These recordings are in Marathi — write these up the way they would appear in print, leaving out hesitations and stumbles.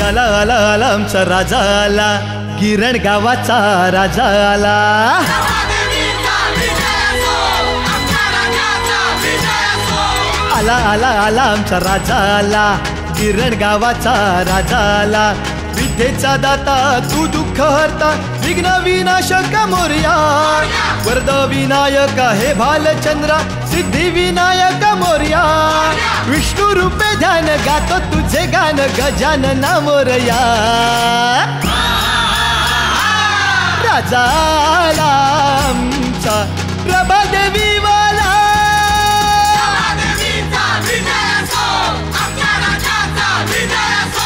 आला आला आला आमचा राजा आला, गिरण गावाचा राजा आला. आला आला आला आमचा राजा आला, गिरण गावाचा राजा आला. विद्येचा दाता तू दुःख हरता, विघ्न विनाशक मोरया. वरद विनायक हे भालचंद्रा, सिद्धी विनायक मोरया. विष्णु रूपे ध्यान गातो तुझे गान, गजानना मोरया. राजा आला आमचा प्रभादेवी वाला.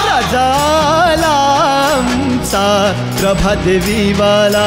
राजा आला आमचा प्रभादेवी वाला.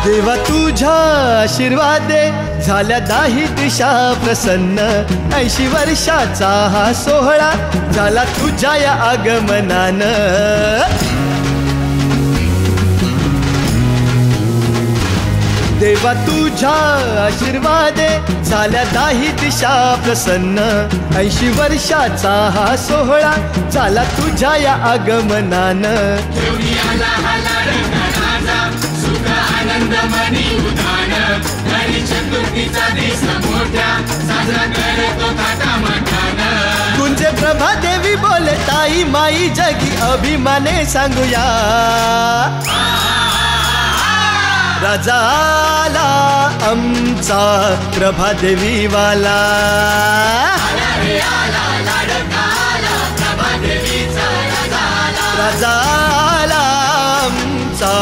देवा तुझ्या आशीर्वादे झाल्या दाही दिशा प्रसन्न. 80 वर्षाचा हा सोहळा झाला तुझ्या या आगमनानं. देवा तुझ्या आशीर्वादे झाल्या दाही दिशा प्रसन्न. 80 वर्षाचा हा सोहळा झाला तुझ्या या आगमनानं. आनंदमणी उदान गणेश चतुर्थीचा दिवस मोठा साजरा करतो थाटामाटानं. गुंजे प्रभादेवी बोले ताई माई जगी अभिमाने सांगूया. राजा आला आमचा प्रभादेवी वाला. राजा आला आमचा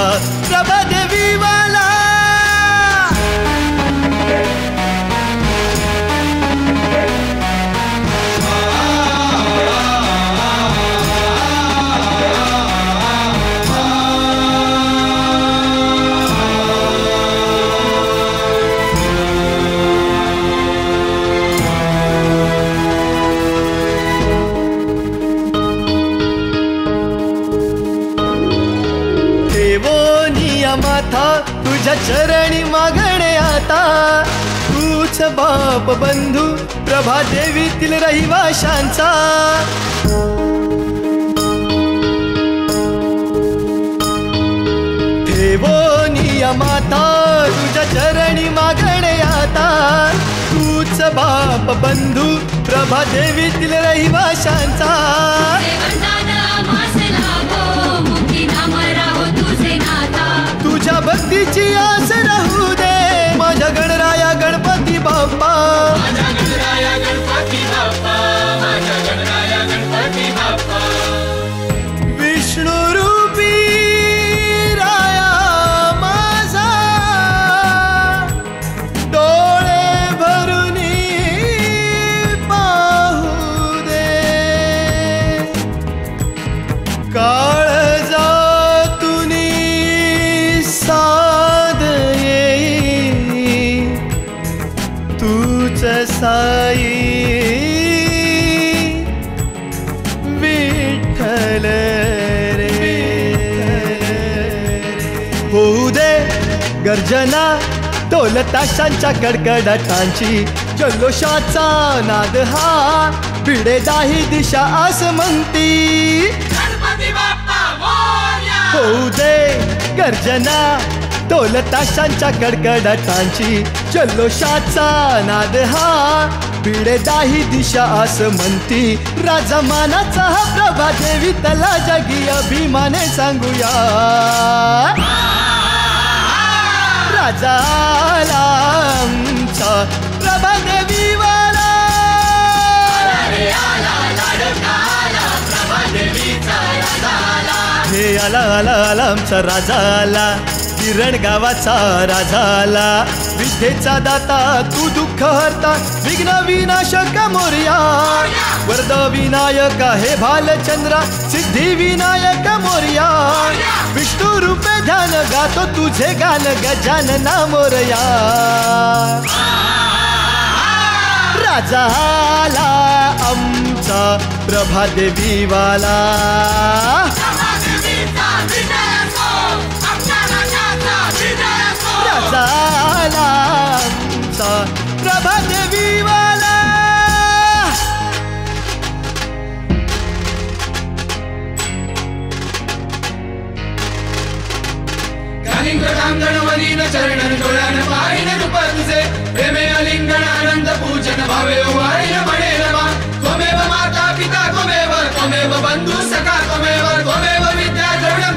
प्रभादेवी वाला. माथा तुझ्या चरणी मागणे आता. तूच बाप बंधू प्रभादेवीतील रहिवाशांचा. ठेवोनिया माता तुझ्या चरणी मागणे आता. तूच बाप बंधू प्रभादेवीतील रहिवाशांचा. तुझ्या भक्तीची आस राहू दे माझ्या गणराया गणपती बाप्पा. विष्णू रूपी राया माझा, डोळे भरून पाहू दे. काळजा साध येई तूच साई विठ्ठल रे. होऊ दे गर्जना ढोल ताशांच्या कडकडाटांची. जल्लोषाचा नाद हा भिडे दाही दिशा आस म्हणती. होऊ दे गर्जना ढोल ताशांच्या कडकडाटांची. जल्लोषाचा नाद हा भिडे दाही दिशा आस म्हणती. राजा मानाचा हा प्रभादेवी तला जगी अभिमाने सांगूया. राजा आला आमचा प्रभादेवी वाला. हे आला आला आला आमचा राजा आला, किरण गावाचा राजाला विद्येचा दाता तू दुःख हरता विघ्न विनाशक मोरया वरद विनायक हे भालचंद्रा सिद्धी विनायक मोरया विष्णू रूपे ध्यान गातो तुझे गान गजानना मोरया राजाला आमचा प्रभादेवीवाला राजाला आमचा प्रभादेवीवाला गणवलीन चरण डोळ्यान पाहिन रूप तुझे प्रेमे अलिंगण आनंद पूजन भावे वाळीन म्हणे रमा त्वमेव माता पिता त्वमेव बंधू सखा त्वमेव विद्या द्रविणं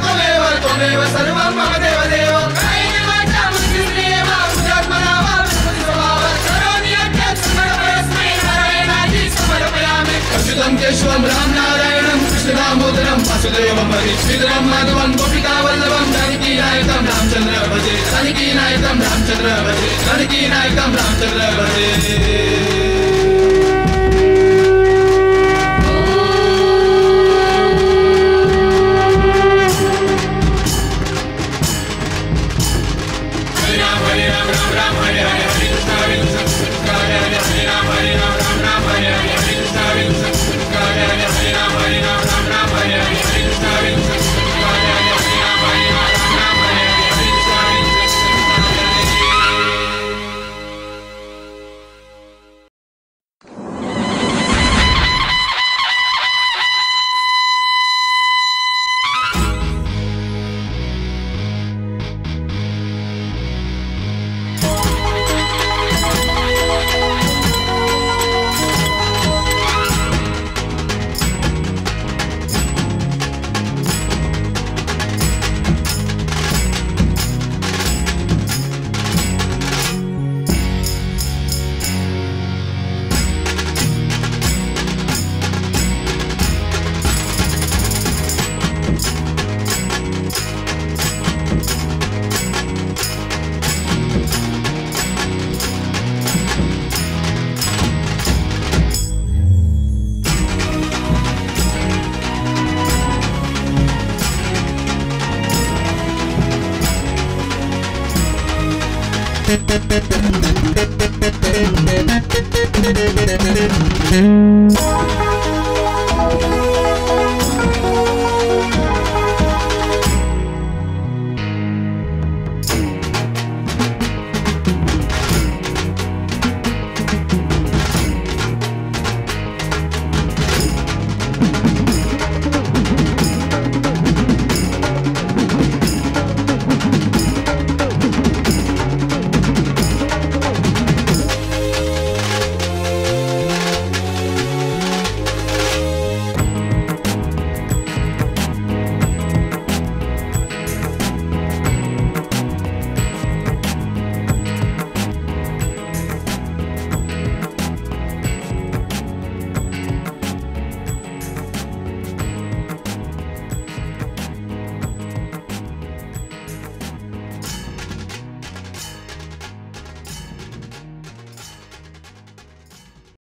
त्वमेव सर्वं मम देव देव कायेन वाचा मुनिर्देव बुद्धात्मना वा स्वभाव करोमि यज्ञं समर्पयामि नारायणादि समर्पयामि अच्युतं केशवं राम नारायणं कृष्ण दामोदरं वासुदेवं हरि श्रीधरं माधवं गोपिका वल्लभं जानकी नायकं रामचंद्र भजे जानकी नायकं रामचंद्र भजे जानकी नायकं रामचंद्र भजे